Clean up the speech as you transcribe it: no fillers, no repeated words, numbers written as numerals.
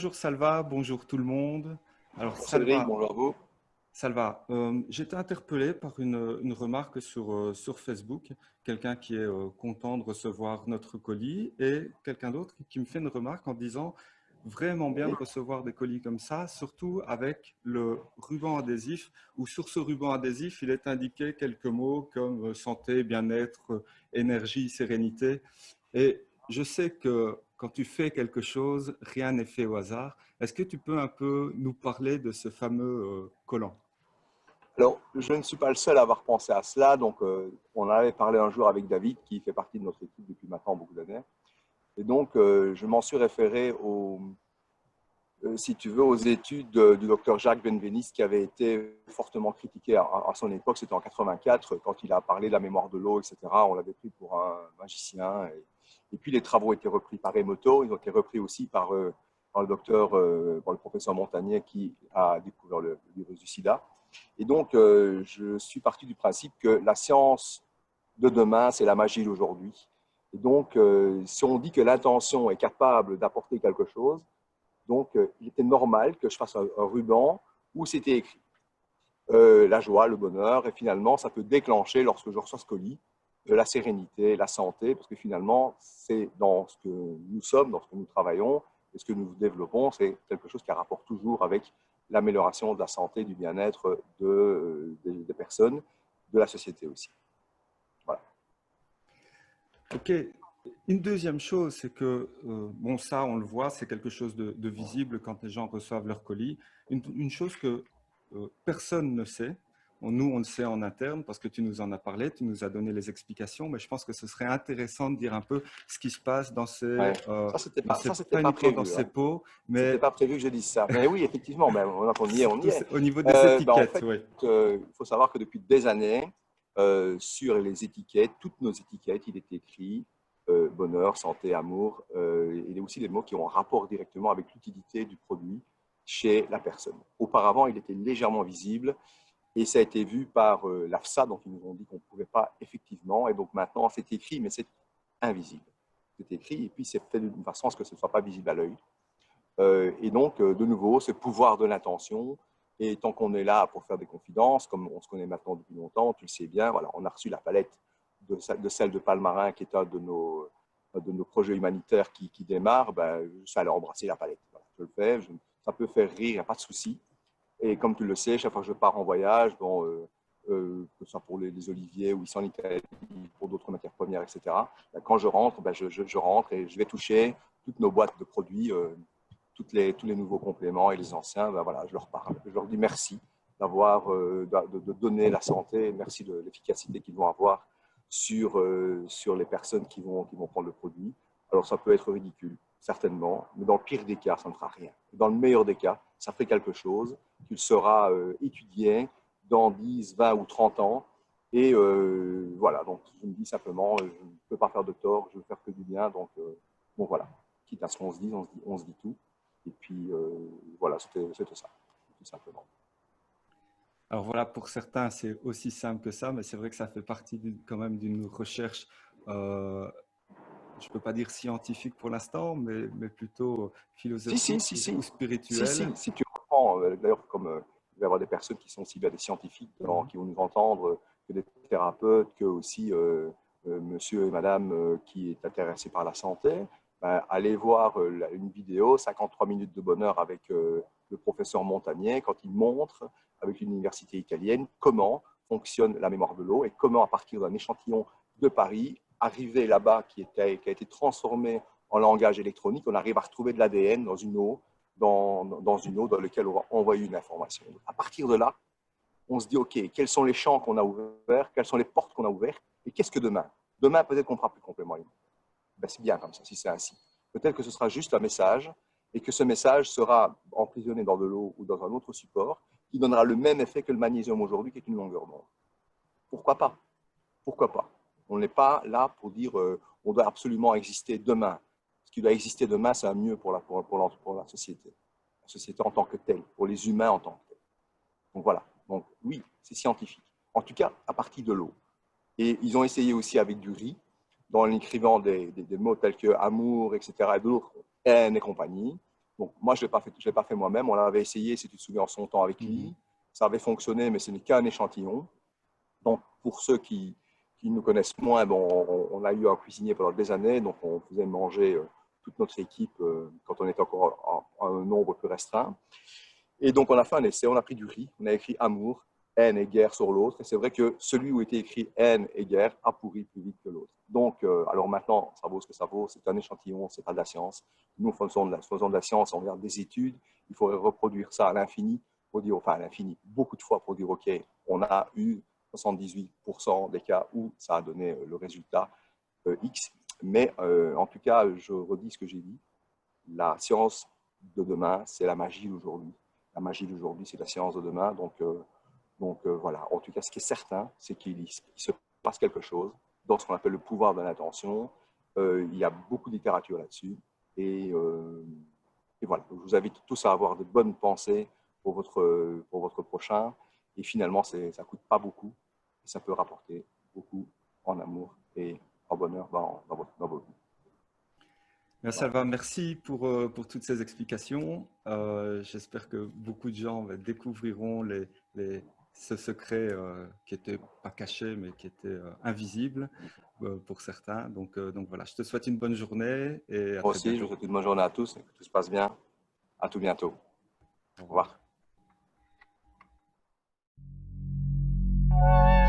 bonjour Salva, bonjour tout le monde. Alors Bonjour Cédric, Salva, bonjour à vous. j'étais interpellé par une remarque sur Facebook, quelqu'un qui est content de recevoir notre colis et quelqu'un d'autre qui me fait une remarque en disant vraiment bien de Oui. recevoir des colis comme ça, surtout avec le ruban adhésif, où sur ce ruban adhésif, il est indiqué quelques mots comme santé, bien-être, énergie, sérénité. Et je sais que quand tu fais quelque chose, rien n'est fait au hasard. Est-ce que tu peux un peu nous parler de ce fameux collant? Alors, je ne suis pas le seul à avoir pensé à cela. Donc, on en avait parlé un jour avec David, qui fait partie de notre équipe depuis maintenant beaucoup d'années. Et donc, je m'en suis référé si tu veux, aux études du docteur Jacques Benveniste, qui avait été fortement critiqué à son époque. C'était en 84, quand il a parlé de la mémoire de l'eau, etc. On l'avait pris pour un magicien. Et puis, les travaux ont été repris par Emoto. Ils ont été repris aussi par le docteur, par le professeur Montagnier, qui a découvert le virus du sida. Et donc, je suis parti du principe que la science de demain, c'est la magie d'aujourd'hui. Et donc, si on dit que l'intention est capable d'apporter quelque chose, donc il était normal que je fasse un ruban où c'était écrit la joie, le bonheur, et finalement, ça peut déclencher, lorsque je reçois ce colis, la sérénité, la santé, parce que finalement, c'est dans ce que nous sommes, dans ce que nous travaillons, et ce que nous développons, c'est quelque chose qui a rapport toujours avec l'amélioration de la santé, du bien-être des personnes, de la société aussi. Voilà. Ok. Une deuxième chose, c'est que, bon, ça, on le voit, c'est quelque chose de visible quand les gens reçoivent leur colis. Une chose que personne ne sait, bon, nous, on le sait en interne parce que tu nous en as parlé, tu nous as donné les explications, mais je pense que ce serait intéressant de dire un peu ce qui se passe Ouais. Ça, c'était pas pas uniquement dans prévu, ces hein. pots, C'était mais pas prévu que je dise ça. Mais oui, effectivement, ben, on y est, on y surtout est. au niveau des En étiquettes, fait, oui. il faut savoir que depuis des années, sur les étiquettes, toutes nos étiquettes, il est écrit bonheur, santé, amour. Il y a aussi des mots qui ont un rapport directement avec l'utilité du produit chez la personne. Auparavant, il était légèrement visible et ça a été vu par l'AFSA, donc ils nous ont dit qu'on ne pouvait pas effectivement. Et donc maintenant, c'est écrit, mais c'est invisible. C'est écrit et puis c'est fait d'une façon à ce que ce ne soit pas visible à l'œil. Et donc, de nouveau, ce pouvoir de l'intention. Et tant qu'on est là pour faire des confidences, comme on se connaît maintenant depuis longtemps, tu le sais bien, voilà, on a reçu la palette de celle de Palmarin, qui est un de nos projets humanitaires qui démarre. Ben, je suis allé embrasser la palette. Voilà, je le fais, ça peut faire rire, il n'y a pas de souci. Et comme tu le sais, chaque fois que je pars en voyage, bon, que ce soit pour les oliviers ou ici en Italie, pour d'autres matières premières, etc., ben, quand je rentre, ben, je rentre et je vais toucher toutes nos boîtes de produits, tous les nouveaux compléments et les anciens, ben voilà, je leur parle. Je leur dis merci de donner la santé, merci de l'efficacité qu'ils vont avoir sur les personnes qui vont prendre le produit. Alors ça peut être ridicule, certainement, mais dans le pire des cas, ça ne fera rien. Dans le meilleur des cas, ça fait quelque chose qu'il sera étudié dans 10, 20 ou 30 ans. Et voilà, donc je me dis simplement, je ne peux pas faire de tort, je veux faire que du bien. Donc bon, voilà, quitte à ce qu'on se dise, on se dit tout. Et puis, voilà, c'était ça, tout simplement. Alors voilà, pour certains, c'est aussi simple que ça, mais c'est vrai que ça fait partie quand même d'une recherche, euh, je ne peux pas dire scientifique pour l'instant, mais plutôt Si, si, philosophique si, ou si. Si, spirituelle. si, si tu reprends, d'ailleurs, comme il va y avoir des personnes qui sont ciblées à des scientifiques Mhm. qui vont nous entendre, que des thérapeutes, que aussi monsieur et madame qui est intéressé par la santé, ben, allez voir une vidéo, 53 minutes de bonheur avec le professeur Montagnier, quand il montre, avec une université italienne, comment fonctionne la mémoire de l'eau et comment, à partir d'un échantillon de Paris, arriver là-bas qui a été transformé en langage électronique, on arrive à retrouver de l'ADN dans une eau, dans une eau dans laquelle on va envoyer une information. À partir de là, on se dit, OK, quels sont les champs qu'on a ouverts, quelles sont les portes qu'on a ouvertes, et qu'est-ce que demain? Demain, peut-être qu'on ne fera plus de complément alimentaire. Ben, c'est bien comme ça, si c'est ainsi. Peut-être que ce sera juste un message, et que ce message sera emprisonné dans de l'eau ou dans un autre support, qui donnera le même effet que le magnésium aujourd'hui, qui est une longueur d'onde. Pourquoi pas? Pourquoi pas? On n'est pas là pour dire on doit absolument exister demain. Ce qui doit exister demain, c'est un mieux pour la société en tant que telle, pour les humains en tant que telle. Donc voilà. Donc oui, c'est scientifique. En tout cas, à partir de l'eau. Et ils ont essayé aussi avec du riz, dans l'écrivant des mots tels que amour, etc., et d'autres, haine et compagnie. Donc, moi, je ne l'ai pas fait moi-même. On l'avait essayé, si tu te souviens, en son temps avec Lee. Ça avait fonctionné, mais ce n'est qu'un échantillon. Donc, pour ceux qui nous connaissent moins, bon, on a eu un cuisinier pendant des années. Donc, on faisait manger toute notre équipe quand on était encore en un nombre plus restreint. Et donc, on a fait un essai. On a pris du riz. On a écrit amour, haine et guerre sur l'autre. Et c'est vrai que celui où était écrit haine et guerre a pourri plus vite que l'autre. Donc, alors maintenant, ça vaut ce que ça vaut. C'est un échantillon, c'est pas de la science. Nous, faisons de la science, on regarde des études. Il faudrait reproduire ça à l'infini pour dire, enfin à l'infini, beaucoup de fois pour dire, OK, on a eu 78% des cas où ça a donné le résultat X. Mais en tout cas, je redis ce que j'ai dit. La science de demain, c'est la magie d'aujourd'hui. La magie d'aujourd'hui, c'est la science de demain. Donc voilà, en tout cas, ce qui est certain, c'est qu'il se passe quelque chose dans ce qu'on appelle le pouvoir de l'intention. Il y a beaucoup de littérature là-dessus. Et voilà, je vous invite tous à avoir de bonnes pensées pour votre prochain. Et finalement, ça ne coûte pas beaucoup. Et ça peut rapporter beaucoup en amour et en bonheur dans vos vies. Salva, merci pour toutes ces explications. J'espère que beaucoup de gens découvriront ce secret qui n'était pas caché, mais qui était invisible pour certains. Donc voilà, je te souhaite une bonne journée et à Moi très aussi, je bientôt. vous souhaite une bonne journée à tous et que tout se passe bien. À tout bientôt. Au Au revoir. revoir.